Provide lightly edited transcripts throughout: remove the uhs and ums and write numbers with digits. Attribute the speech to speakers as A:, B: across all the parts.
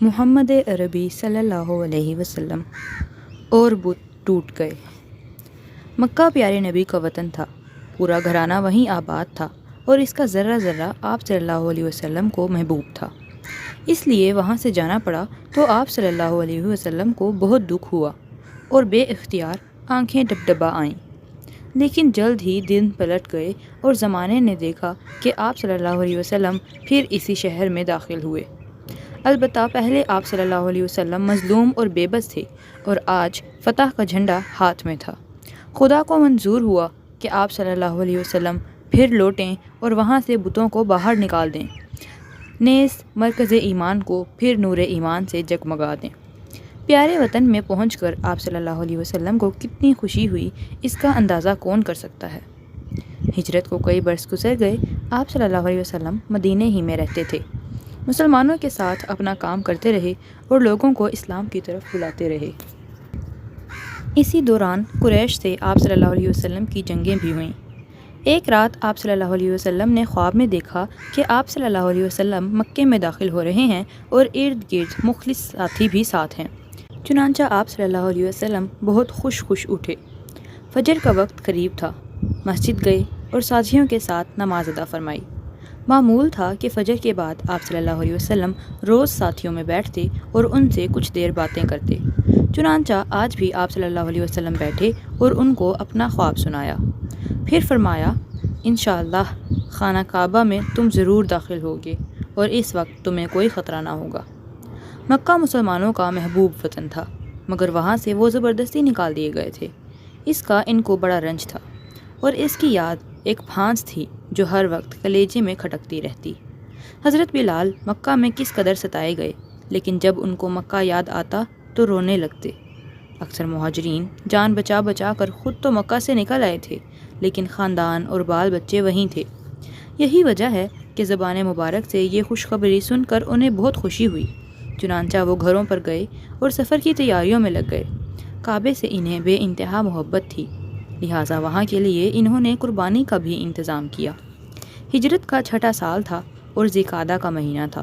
A: محمد عربی صلی اللہ علیہ وسلم اور بت ٹوٹ گئے۔ مکہ پیارے نبی کا وطن تھا، پورا گھرانہ وہیں آباد تھا اور اس کا ذرہ ذرہ آپ صلی اللہ علیہ وسلم کو محبوب تھا، اس لیے وہاں سے جانا پڑا تو آپ صلی اللہ علیہ وسلم کو بہت دکھ ہوا اور بے اختیار آنکھیں ڈبڈبا آئیں۔ لیکن جلد ہی دن پلٹ گئے اور زمانے نے دیکھا کہ آپ صلی اللہ علیہ وسلم پھر اسی شہر میں داخل ہوئے۔ البتہ پہلے آپ صلی اللہ علیہ وسلم مظلوم اور بے بس تھے اور آج فتح کا جھنڈا ہاتھ میں تھا۔ خدا کو منظور ہوا کہ آپ صلی اللہ علیہ وسلم پھر لوٹیں اور وہاں سے بتوں کو باہر نکال دیں، نیز مرکز ایمان کو پھر نور ایمان سے جگمگا دیں۔ پیارے وطن میں پہنچ کر آپ صلی اللہ علیہ وسلم کو کتنی خوشی ہوئی، اس کا اندازہ کون کر سکتا ہے۔ ہجرت کو کئی برس گزر گئے، آپ صلی اللہ علیہ وسلم مدینے ہی میں رہتے تھے، مسلمانوں کے ساتھ اپنا کام کرتے رہے اور لوگوں کو اسلام کی طرف بلاتے رہے۔ اسی دوران قریش سے آپ صلی اللہ علیہ وسلم کی جنگیں بھی ہوئیں۔ ایک رات آپ صلی اللہ علیہ وسلم نے خواب میں دیکھا کہ آپ صلی اللہ علیہ وسلم مکے میں داخل ہو رہے ہیں اور ارد گرد مخلص ساتھی بھی ساتھ ہیں۔ چنانچہ آپ صلی اللہ علیہ وسلم بہت خوش اٹھے۔ فجر کا وقت قریب تھا، مسجد گئے اور ساتھیوں کے ساتھ نماز ادا فرمائی۔ معمول تھا کہ فجر کے بعد آپ صلی اللہ علیہ وسلم روز ساتھیوں میں بیٹھتے اور ان سے کچھ دیر باتیں کرتے۔ چنانچہ آج بھی آپ صلی اللہ علیہ وسلم بیٹھے اور ان کو اپنا خواب سنایا۔ پھر فرمایا، انشاءاللہ خانہ کعبہ میں تم ضرور داخل ہوگے اور اس وقت تمہیں کوئی خطرہ نہ ہوگا۔ مکہ مسلمانوں کا محبوب وطن تھا، مگر وہاں سے وہ زبردستی نکال دیے گئے تھے۔ اس کا ان کو بڑا رنج تھا اور اس کی یاد ایک پھانس تھی جو ہر وقت کلیجے میں کھٹکتی رہتی۔ حضرت بلال مکہ میں کس قدر ستائے گئے، لیکن جب ان کو مکہ یاد آتا تو رونے لگتے۔ اکثر مہاجرین جان بچا کر خود تو مکہ سے نکل آئے تھے، لیکن خاندان اور بال بچے وہیں تھے۔ یہی وجہ ہے کہ زبان مبارک سے یہ خوشخبری سن کر انہیں بہت خوشی ہوئی۔ چنانچہ وہ گھروں پر گئے اور سفر کی تیاریوں میں لگ گئے۔ کعبے سے انہیں بے انتہا محبت تھی، لہٰذا وہاں کے لیے انہوں نے قربانی کا بھی انتظام کیا۔ ہجرت کا چھٹا سال تھا اور ذی القعدہ کا مہینہ تھا۔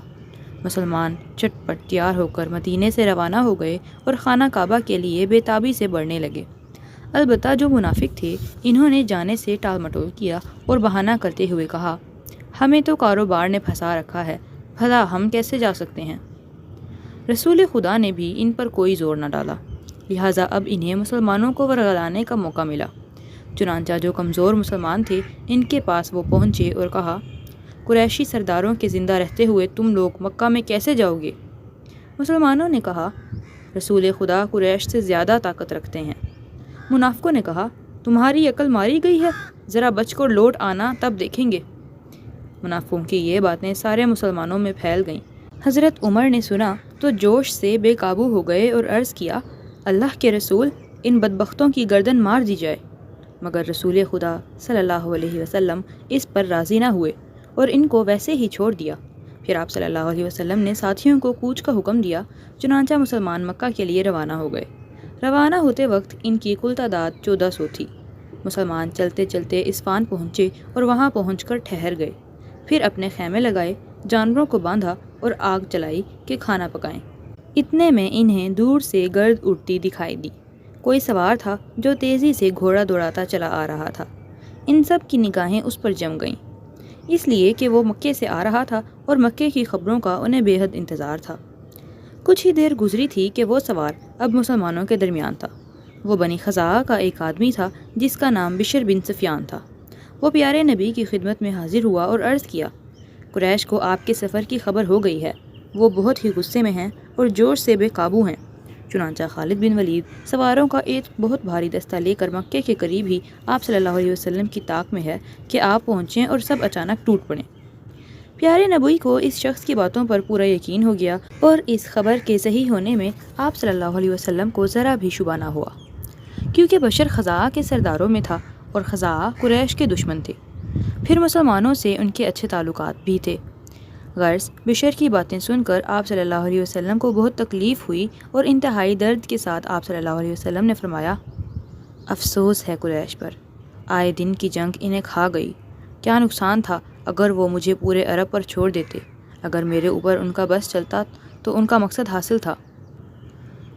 A: مسلمان چٹ پٹ تیار ہو کر مدینے سے روانہ ہو گئے اور خانہ کعبہ کے لیے بے تابی سے بڑھنے لگے۔ البتہ جو منافق تھے، انہوں نے جانے سے ٹال مٹول کیا اور بہانہ کرتے ہوئے کہا، ہمیں تو کاروبار نے پھنسا رکھا ہے، بھلا ہم کیسے جا سکتے ہیں۔ رسول خدا نے بھی ان پر کوئی زور نہ ڈالا، لہٰذا اب انہیں مسلمانوں کو ورگلانے کا موقع ملا۔ چنانچہ جو کمزور مسلمان تھے، ان کے پاس وہ پہنچے اور کہا، قریشی سرداروں کے زندہ رہتے ہوئے تم لوگ مکہ میں کیسے جاؤ گے؟ مسلمانوں نے کہا، رسول خدا قریش سے زیادہ طاقت رکھتے ہیں۔ منافقوں نے کہا، تمہاری عقل ماری گئی ہے، ذرا بچ کر لوٹ آنا، تب دیکھیں گے۔ منافقوں کی یہ باتیں سارے مسلمانوں میں پھیل گئیں۔ حضرت عمر نے سنا تو جوش سے بے قابو ہو گئے اور عرض کیا، اللہ کے رسول، ان بدبختوں کی گردن مار دی جائے۔ مگر رسول خدا صلی اللہ علیہ وسلم اس پر راضی نہ ہوئے اور ان کو ویسے ہی چھوڑ دیا۔ پھر آپ صلی اللہ علیہ وسلم نے ساتھیوں کو کوچ کا حکم دیا، چنانچہ مسلمان مکہ کے لیے روانہ ہو گئے۔ روانہ ہوتے وقت ان کی کل تعداد 1400 تھی۔ مسلمان چلتے چلتے اسفان پہنچے اور وہاں پہنچ کر ٹھہر گئے۔ پھر اپنے خیمے لگائے، جانوروں کو باندھا اور آگ چلائی کہ کھانا پکائیں۔ اتنے میں انہیں دور سے گرد اڑتی دکھائی دی۔ کوئی سوار تھا جو تیزی سے گھوڑا دوڑاتا چلا آ رہا تھا۔ ان سب کی نگاہیں اس پر جم گئیں، اس لیے کہ وہ مکے سے آ رہا تھا اور مکے کی خبروں کا انہیں بے حد انتظار تھا۔ کچھ ہی دیر گزری تھی کہ وہ سوار اب مسلمانوں کے درمیان تھا۔ وہ بنی خزاعہ کا ایک آدمی تھا جس کا نام بشر بن سفیان تھا۔ وہ پیارے نبی کی خدمت میں حاضر ہوا اور عرض کیا، قریش کو آپ کے سفر کی خبر ہو گئی ہے، وہ بہت ہی غصے میں ہیں اور جوش سے بے قابو ہیں۔ چنانچہ خالد بن ولید سواروں کا ایک بہت بھاری دستہ لے کر مکے کے قریب ہی آپ صلی اللہ علیہ وسلم کی طاق میں ہے کہ آپ پہنچیں اور سب اچانک ٹوٹ پڑیں۔ پیارے نبی کو اس شخص کی باتوں پر پورا یقین ہو گیا اور اس خبر کے صحیح ہونے میں آپ صلی اللہ علیہ وسلم کو ذرا بھی شبہ نہ ہوا، کیونکہ بشر خزاعہ کے سرداروں میں تھا اور خزاعہ قریش کے دشمن تھے۔ پھر مسلمانوں سے ان کے اچھے تعلقات بھی تھے۔ غرض بشر کی باتیں سن کر آپ صلی اللہ علیہ وسلم کو بہت تکلیف ہوئی اور انتہائی درد کے ساتھ آپ صلی اللہ علیہ وسلم نے فرمایا، افسوس ہے قریش پر، آئے دن کی جنگ انہیں کھا گئی۔ کیا نقصان تھا اگر وہ مجھے پورے عرب پر چھوڑ دیتے۔ اگر میرے اوپر ان کا بس چلتا تو ان کا مقصد حاصل تھا،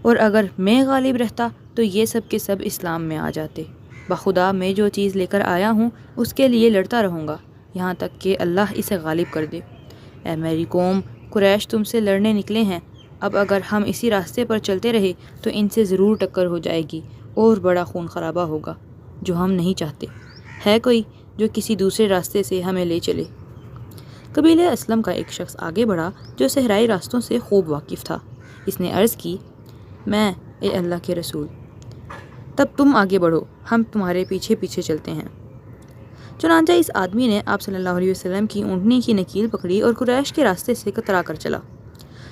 A: اور اگر میں غالب رہتا تو یہ سب کے سب اسلام میں آ جاتے۔ بخدا میں جو چیز لے کر آیا ہوں اس کے لیے لڑتا رہوں گا یہاں تک کہ اللہ اسے غالب کر دے۔ اے میری قوم، قریش تم سے لڑنے نکلے ہیں، اب اگر ہم اسی راستے پر چلتے رہے تو ان سے ضرور ٹکر ہو جائے گی اور بڑا خون خرابہ ہوگا، جو ہم نہیں چاہتے۔ ہے کوئی جو کسی دوسرے راستے سے ہمیں لے چلے؟ قبیلہ اسلم کا ایک شخص آگے بڑھا جو صحرائی راستوں سے خوب واقف تھا۔ اس نے عرض کی، میں، اے اللہ کے رسول۔ تب تم آگے بڑھو، ہم تمہارے پیچھے پیچھے چلتے ہیں۔ چنانچہ اس آدمی نے آپ صلی اللہ علیہ وسلم کی اونٹنی کی نکیل پکڑی اور قریش کے راستے سے کترا کر چلا۔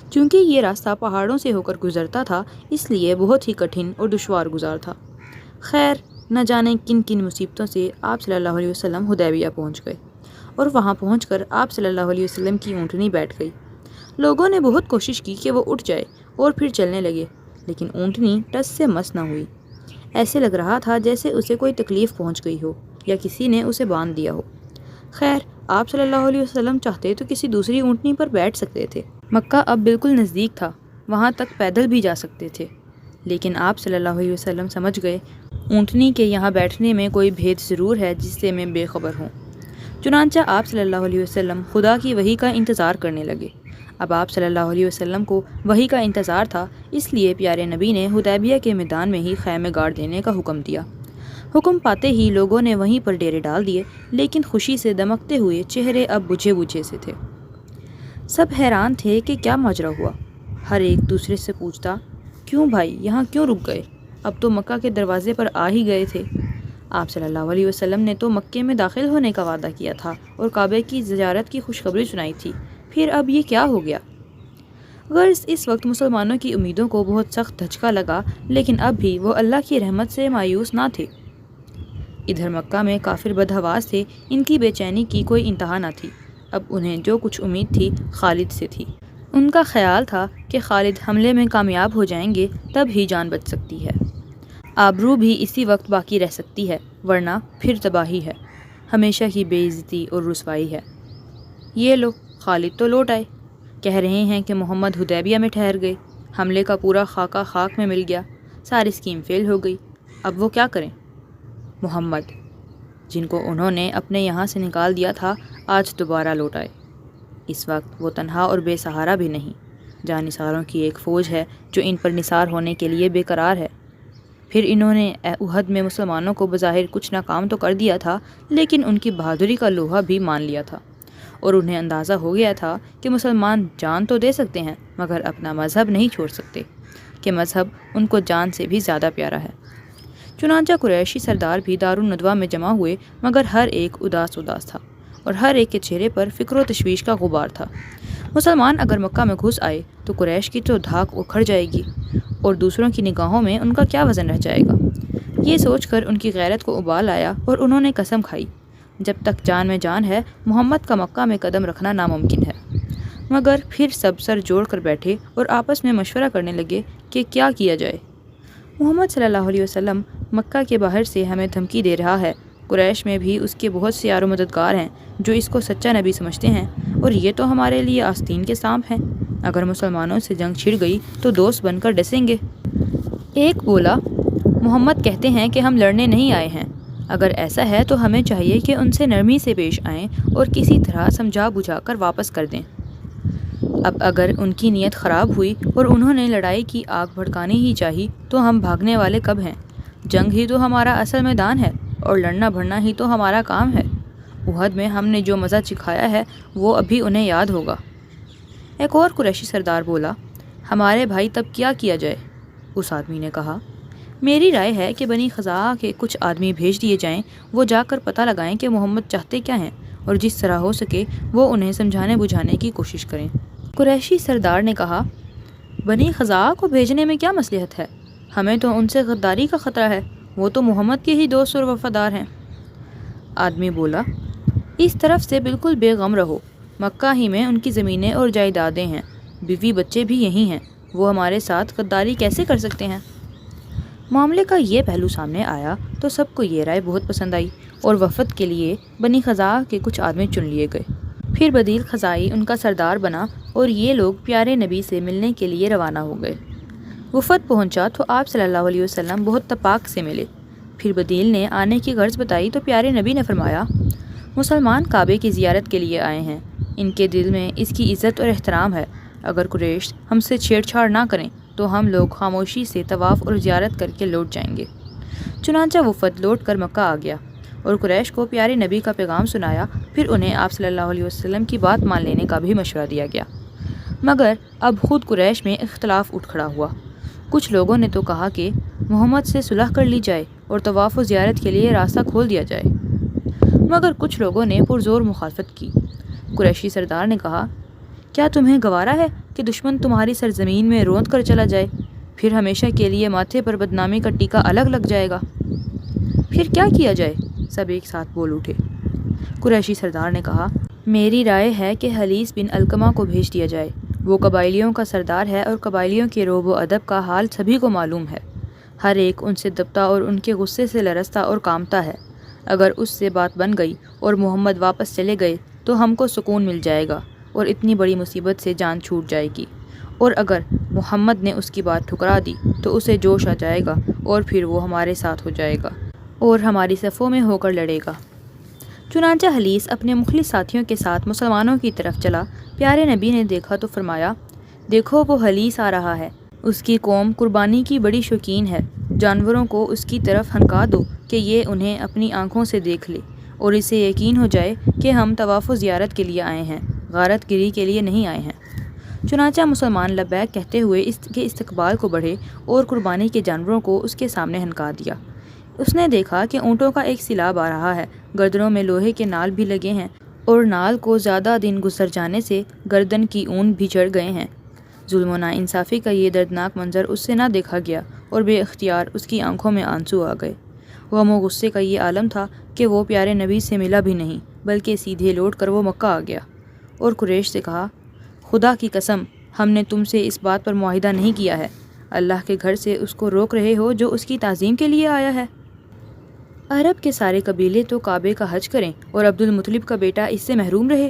A: چونکہ یہ راستہ پہاڑوں سے ہو کر گزرتا تھا اس لیے بہت ہی کٹھن اور دشوار گزار تھا۔ خیر، نہ جانے کن کن مصیبتوں سے آپ صلی اللہ علیہ وسلم حدیبیہ پہنچ گئے، اور وہاں پہنچ کر آپ صلی اللہ علیہ وسلم کی اونٹنی بیٹھ گئی۔ لوگوں نے بہت کوشش کی کہ وہ اٹھ جائے اور پھر چلنے لگے، لیکن اونٹنی ٹس سے مس نہ ہوئی۔ ایسے لگ رہا تھا جیسے اسے کوئی تکلیف پہنچ گئی ہو یا کسی نے اسے باندھ دیا ہو۔ خیر، آپ صلی اللہ علیہ وسلم چاہتے تو کسی دوسری اونٹنی پر بیٹھ سکتے تھے۔ مکہ اب بالکل نزدیک تھا، وہاں تک پیدل بھی جا سکتے تھے، لیکن آپ صلی اللہ علیہ وسلم سمجھ گئے اونٹنی کے یہاں بیٹھنے میں کوئی بھید ضرور ہے جس سے میں بے خبر ہوں۔ چنانچہ آپ صلی اللہ علیہ وسلم خدا کی وحی کا انتظار کرنے لگے۔ اب آپ صلی اللہ علیہ وسلم کو وحی کا انتظار تھا، اس لیے پیارے نبی نے حدیبیہ کے میدان میں ہی خیمے گاڑ دینے کا حکم دیا۔ حکم پاتے ہی لوگوں نے وہیں پر ڈیرے ڈال دیے، لیکن خوشی سے دمکتے ہوئے چہرے اب بجھے بجھے سے تھے۔ سب حیران تھے کہ کیا ماجرا ہوا۔ ہر ایک دوسرے سے پوچھتا، کیوں بھائی، یہاں کیوں رک گئے؟ اب تو مکہ کے دروازے پر آ ہی گئے تھے۔ آپ صلی اللہ علیہ وسلم نے تو مکے میں داخل ہونے کا وعدہ کیا تھا اور کعبے کی زیارت کی خوشخبری سنائی تھی، پھر اب یہ کیا ہو گیا؟ غرض اس وقت مسلمانوں کی امیدوں کو بہت سخت دھچکا لگا، لیکن اب بھی وہ اللہ کی رحمت سے مایوس نہ تھے۔ ادھر مکہ میں کافر بدحواس تھے، ان کی بے چینی کی کوئی انتہا نہ تھی۔ اب انہیں جو کچھ امید تھی خالد سے تھی۔ ان کا خیال تھا کہ خالد حملے میں کامیاب ہو جائیں گے تب ہی جان بچ سکتی ہے، آبرو بھی اسی وقت باقی رہ سکتی ہے، ورنہ پھر تباہی ہے، ہمیشہ کی بے عزتی اور رسوائی ہے۔ یہ لو، خالد تو لوٹ آئے، کہہ رہے ہیں کہ محمد حدیبیہ میں ٹھہر گئے، حملے کا پورا خاکہ خاک میں مل گیا، ساری اسکیم فیل ہو گئی، اب وہ کیا کریں؟ محمد، جن کو انہوں نے اپنے یہاں سے نکال دیا تھا، آج دوبارہ لوٹ آئے۔ اس وقت وہ تنہا اور بے سہارا بھی نہیں، جانثاروں کی ایک فوج ہے جو ان پر نثار ہونے کے لیے بے قرار ہے۔ پھر انہوں نے احد میں مسلمانوں کو بظاہر کچھ ناکام تو کر دیا تھا، لیکن ان کی بہادری کا لوہا بھی مان لیا تھا، اور انہیں اندازہ ہو گیا تھا کہ مسلمان جان تو دے سکتے ہیں مگر اپنا مذہب نہیں چھوڑ سکتے، کہ مذہب ان کو جان سے بھی زیادہ پیارا ہے۔ چنانچہ قریشی سردار بھی دارالندوہ میں جمع ہوئے، مگر ہر ایک اداس تھا، اور ہر ایک کے چہرے پر فکر و تشویش کا غبار تھا۔ مسلمان اگر مکہ میں گھس آئے تو قریش کی تو دھاک اکھڑ جائے گی، اور دوسروں کی نگاہوں میں ان کا کیا وزن رہ جائے گا۔ یہ سوچ کر ان کی غیرت کو ابال آیا اور انہوں نے قسم کھائی، جب تک جان میں جان ہے محمد کا مکہ میں قدم رکھنا ناممکن ہے۔ مگر پھر سب سر جوڑ کر بیٹھے اور آپس میں مشورہ کرنے لگے کہ کیا کیا جائے۔ محمد صلی اللہ علیہ وسلم مکہ کے باہر سے ہمیں دھمکی دے رہا ہے، قریش میں بھی اس کے بہت سے یار و مددگار ہیں جو اس کو سچا نبی سمجھتے ہیں، اور یہ تو ہمارے لیے آستین کے سانپ ہیں، اگر مسلمانوں سے جنگ چھڑ گئی تو دوست بن کر ڈسیں گے۔ ایک بولا، محمد کہتے ہیں کہ ہم لڑنے نہیں آئے ہیں، اگر ایسا ہے تو ہمیں چاہیے کہ ان سے نرمی سے پیش آئیں اور کسی طرح سمجھا بجھا کر واپس کر دیں۔ اب اگر ان کی نیت خراب ہوئی اور انہوں نے لڑائی کی آگ بھڑکانی ہی چاہی تو ہم بھاگنے والے کب ہیں؟ جنگ ہی تو ہمارا اصل میدان ہے اور لڑنا بھڑنا ہی تو ہمارا کام ہے۔ احد میں ہم نے جو مزہ چکھایا ہے وہ ابھی انہیں یاد ہوگا۔ ایک اور قریشی سردار بولا، ہمارے بھائی تب کیا کیا جائے؟ اس آدمی نے کہا، میری رائے ہے کہ بنی خزاعہ کے کچھ آدمی بھیج دیے جائیں، وہ جا کر پتہ لگائیں کہ محمد چاہتے کیا ہیں، اور جس طرح ہو سکے وہ انہیں سمجھانے بجھانے کی کوشش کریں۔ قریشی سردار نے کہا، بنی خزاعہ کو بھیجنے میں کیا مصلحت ہے؟ ہمیں تو ان سے غداری کا خطرہ ہے، وہ تو محمد کے ہی دوست اور وفادار ہیں۔ آدمی بولا، اس طرف سے بالکل بے غم رہو، مکہ ہی میں ان کی زمینیں اور جائیدادیں ہیں، بیوی بچے بھی یہی ہیں، وہ ہمارے ساتھ غداری کیسے کر سکتے ہیں؟ معاملے کا یہ پہلو سامنے آیا تو سب کو یہ رائے بہت پسند آئی، اور وفد کے لیے بنی خزاعہ کے کچھ آدمی چن لیے گئے۔ پھر بدیل خزائی ان کا سردار بنا اور یہ لوگ پیارے نبی سے ملنے کے لیے روانہ ہو گئے۔ وفد پہنچا تو آپ صلی اللہ علیہ وسلم بہت تپاک سے ملے۔ پھر بدیل نے آنے کی غرض بتائی تو پیارے نبی نے فرمایا، مسلمان کعبے کی زیارت کے لیے آئے ہیں، ان کے دل میں اس کی عزت اور احترام ہے، اگر قریش ہم سے چھیڑ چھاڑ نہ کریں تو ہم لوگ خاموشی سے طواف اور زیارت کر کے لوٹ جائیں گے۔ چنانچہ وفد لوٹ کر مکہ آ گیا اور قریش کو پیارے نبی کا پیغام سنایا۔ پھر انہیں آپ صلی اللہ علیہ وسلم کی بات مان لینے کا بھی مشورہ دیا گیا، مگر اب خود قریش میں اختلاف اٹھ کھڑا ہوا۔ کچھ لوگوں نے تو کہا کہ محمد سے صلح کر لی جائے اور طواف و زیارت کے لیے راستہ کھول دیا جائے، مگر کچھ لوگوں نے پرزور مخالفت کی۔ قریشی سردار نے کہا، کیا تمہیں گوارا ہے کہ دشمن تمہاری سرزمین میں روند کر چلا جائے، پھر ہمیشہ کے لیے ماتھے پر بدنامی کا ٹیکا الگ لگ جائے گا؟ پھر کیا کیا جائے؟ سب ایک ساتھ بول اٹھے۔ قریشی سردار نے کہا، میری رائے ہے کہ حلیس بن علقمہ کو بھیج دیا جائے، وہ قبائلیوں کا سردار ہے اور قبائلیوں کے روب و ادب کا حال سبھی کو معلوم ہے، ہر ایک ان سے دبتا اور ان کے غصے سے لرزتا اور کانپتا ہے، اگر اس سے بات بن گئی اور محمد واپس چلے گئے تو ہم کو سکون مل جائے گا اور اتنی بڑی مصیبت سے جان چھوٹ جائے گی، اور اگر محمد نے اس کی بات ٹھکرا دی تو اسے جوش آ جائے گا اور پھر وہ ہمارے ساتھ ہو جائے گا اور ہماری صفوں میں ہو کر لڑے گا۔ چنانچہ حلیس اپنے مخلص ساتھیوں کے ساتھ مسلمانوں کی طرف چلا۔ پیارے نبی نے دیکھا تو فرمایا، دیکھو وہ حلیس آ رہا ہے، اس کی قوم قربانی کی بڑی شوقین ہے، جانوروں کو اس کی طرف ہنکا دو کہ یہ انہیں اپنی آنکھوں سے دیکھ لے اور اسے یقین ہو جائے کہ ہم طواف و زیارت کے لیے آئے ہیں، غارت گیری کے لیے نہیں آئے ہیں۔ چنانچہ مسلمان لبیک کہتے ہوئے اس کے استقبال کو بڑھے اور قربانی کے جانوروں کو اس کے سامنے ہنکا دیا۔ اس نے دیکھا کہ اونٹوں کا ایک سیلاب آ رہا ہے، گردنوں میں لوہے کے نال بھی لگے ہیں اور نال کو زیادہ دن گزر جانے سے گردن کی اون بھی چڑھ گئے ہیں۔ ظلم و ناانصافی کا یہ دردناک منظر اس سے نہ دیکھا گیا اور بے اختیار اس کی آنکھوں میں آنسو آ گئے۔ غم و غصے کا یہ عالم تھا کہ وہ پیارے نبی سے ملا بھی نہیں، بلکہ سیدھے لوٹ کر وہ مکہ آ گیا اور قریش سے کہا، خدا کی قسم ہم نے تم سے اس بات پر معاہدہ نہیں کیا ہے، اللہ کے گھر سے اس کو روک رہے ہو جو اس کی تعظیم کے لیے آیا ہے۔ عرب کے سارے قبیلے تو کعبے کا حج کریں اور عبد المطلب کا بیٹا اس سے محروم رہے،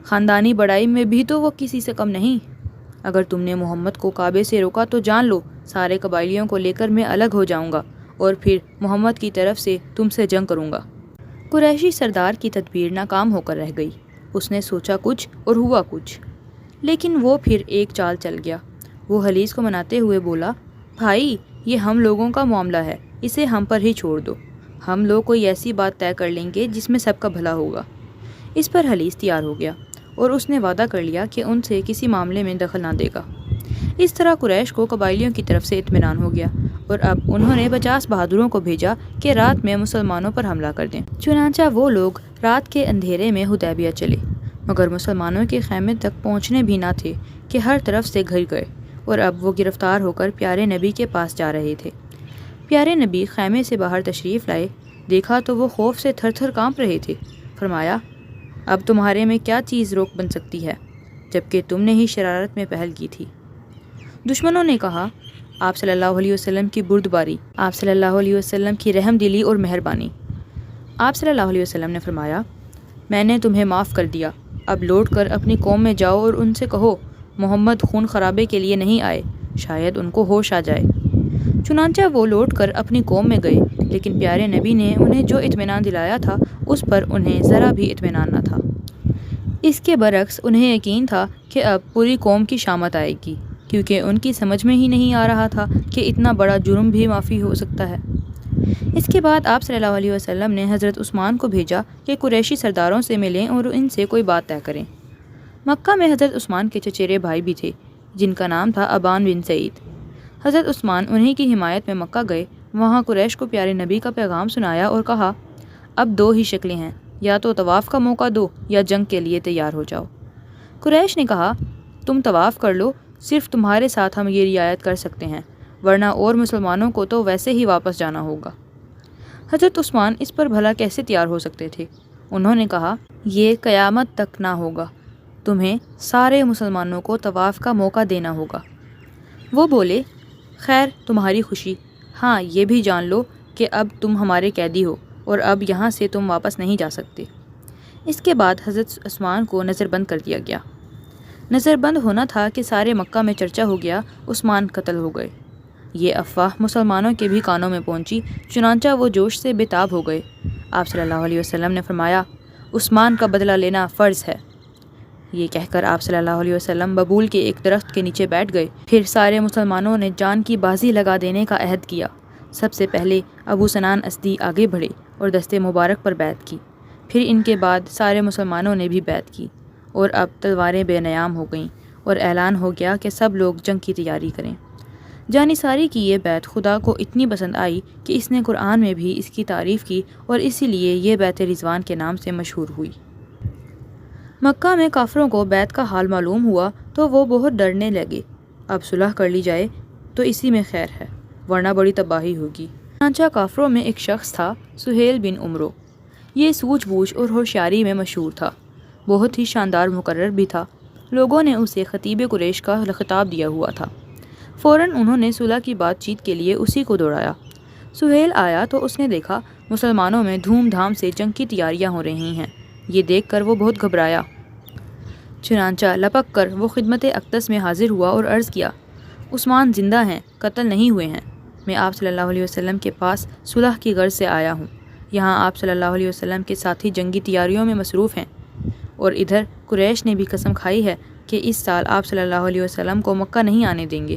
A: خاندانی بڑائی میں بھی تو وہ کسی سے کم نہیں۔ اگر تم نے محمد کو کعبے سے روکا تو جان لو سارے قبائلیوں کو لے کر میں الگ ہو جاؤں گا اور پھر محمد کی طرف سے تم سے جنگ کروں گا۔ قریشی سردار کی تدبیر ناکام ہو کر رہ گئی، اس نے سوچا کچھ اور ہوا کچھ، لیکن وہ پھر ایک چال چل گیا۔ وہ حلیس کو مناتے ہوئے بولا، بھائی یہ ہم لوگوں کا معاملہ ہے، اسے ہم پر ہی چھوڑ دو، ہم لوگ کوئی ایسی بات طے کر لیں گے جس میں سب کا بھلا ہوگا۔ اس پر حلیس تیار ہو گیا اور اس نے وعدہ کر لیا کہ ان سے کسی معاملے میں دخل نہ دے گا۔ اس طرح قریش کو قبائلیوں کی طرف سے اطمینان ہو گیا اور اب انہوں نے 50 بہادروں کو بھیجا کہ رات میں مسلمانوں پر حملہ کر دیں۔ چنانچہ وہ لوگ رات کے اندھیرے میں حدیبیہ چلے، مگر مسلمانوں کے خیمے تک پہنچنے بھی نہ تھے کہ ہر طرف سے گھر گئے اور اب وہ گرفتار ہو کر پیارے نبی کے پاس جا رہے تھے۔ پیارے نبی خیمے سے باہر تشریف لائے، دیکھا تو وہ خوف سے تھر تھر کانپ رہے تھے۔ فرمایا، اب تمہارے میں کیا چیز روک بن سکتی ہے جبکہ تم نے ہی شرارت میں پہل کی تھی؟ دشمنوں نے کہا، آپ صلی اللہ علیہ وسلم کی بردباری، آپ صلی اللہ علیہ وسلم کی رحم دلی اور مہربانی۔ آپ صلی اللہ علیہ وسلم نے فرمایا، میں نے تمہیں معاف کر دیا، اب لوٹ کر اپنی قوم میں جاؤ اور ان سے کہو محمد خون خرابے کے لیے نہیں آئے، شاید ان کو ہوش آ جائے۔ چنانچہ وہ لوٹ کر اپنی قوم میں گئے، لیکن پیارے نبی نے انہیں جو اطمینان دلایا تھا اس پر انہیں ذرا بھی اطمینان نہ تھا۔ اس کے برعکس انہیں یقین تھا کہ اب پوری قوم کی شامت آئے گی، کیونکہ ان کی سمجھ میں ہی نہیں آ رہا تھا کہ اتنا بڑا جرم بھی معافی ہو سکتا ہے۔ اس کے بعد آپ صلی اللہ علیہ وسلم نے حضرت عثمان کو بھیجا کہ قریشی سرداروں سے ملیں اور ان سے کوئی بات طے کریں۔ مکہ میں حضرت عثمان کے چچیرے بھائی بھی تھے جن کا نام تھا ابان بن سعید۔ حضرت عثمان انہی کی حمایت میں مکہ گئے، وہاں قریش کو پیارے نبی کا پیغام سنایا اور کہا، اب دو ہی شکلیں ہیں، یا تو طواف کا موقع دو یا جنگ کے لیے تیار ہو جاؤ۔ قریش نے کہا، تم طواف کر لو، صرف تمہارے ساتھ ہم یہ رعایت کر سکتے ہیں، ورنہ اور مسلمانوں کو تو ویسے ہی واپس جانا ہوگا۔ حضرت عثمان اس پر بھلا کیسے تیار ہو سکتے تھے؟ انہوں نے کہا، یہ قیامت تک نہ ہوگا، تمہیں سارے مسلمانوں کو طواف کا موقع دینا ہوگا۔ وہ بولے، خیر تمہاری خوشی، ہاں یہ بھی جان لو کہ اب تم ہمارے قیدی ہو اور اب یہاں سے تم واپس نہیں جا سکتے۔ اس کے بعد حضرت عثمان کو نظر بند کر دیا گیا۔ نظر بند ہونا تھا کہ سارے مکہ میں چرچا ہو گیا، عثمان قتل ہو گئے۔ یہ افواہ مسلمانوں کے بھی کانوں میں پہنچی، چنانچہ وہ جوش سے بے تاب ہو گئے۔ آپ صلی اللہ علیہ وسلم نے فرمایا، عثمان کا بدلہ لینا فرض ہے۔ یہ کہہ کر آپ صلی اللہ علیہ وسلم ببول کے ایک درخت کے نیچے بیٹھ گئے۔ پھر سارے مسلمانوں نے جان کی بازی لگا دینے کا عہد کیا۔ سب سے پہلے ابو سنان اسدی آگے بڑھے اور دست مبارک پر بیعت کی۔ پھر ان کے بعد سارے مسلمانوں نے بھی بیعت کی، اور اب تلواریں بے نیام ہو گئیں اور اعلان ہو گیا کہ سب لوگ جنگ کی تیاری کریں۔ جانثاری کی یہ بیعت خدا کو اتنی پسند آئی کہ اس نے قرآن میں بھی اس کی تعریف کی، اور اسی لیے یہ بیعت رضوان کے نام سے مشہور ہوئی۔ مکہ میں کافروں کو بیعت کا حال معلوم ہوا تو وہ بہت ڈرنے لگے۔ اب صلح کر لی جائے تو اسی میں خیر ہے، ورنہ بڑی تباہی ہوگی۔ چنانچہ کافروں میں ایک شخص تھا، سہیل بن عمرو۔ یہ سوجھ بوجھ اور ہوشیاری میں مشہور تھا، بہت ہی شاندار مقرر بھی تھا۔ لوگوں نے اسے خطیب قریش کا خطاب دیا ہوا تھا۔ فوراً انہوں نے صلح کی بات چیت کے لیے اسی کو دوڑایا۔ سہیل آیا تو اس نے دیکھا مسلمانوں میں دھوم دھام سے جنگ کی تیاریاں ہو رہی ہیں۔ یہ دیکھ کر وہ بہت گھبرایا، چنانچہ لپک کر وہ خدمت اقدس میں حاضر ہوا اور عرض کیا، عثمان زندہ ہیں، قتل نہیں ہوئے ہیں۔ میں آپ صلی اللہ علیہ وسلم کے پاس صلح کی غرض سے آیا ہوں۔ یہاں آپ صلی اللہ علیہ وسلم کے ساتھی جنگی تیاریوں میں مصروف ہیں، اور ادھر قریش نے بھی قسم کھائی ہے کہ اس سال آپ صلی اللہ علیہ وسلم کو مکہ نہیں آنے دیں گے۔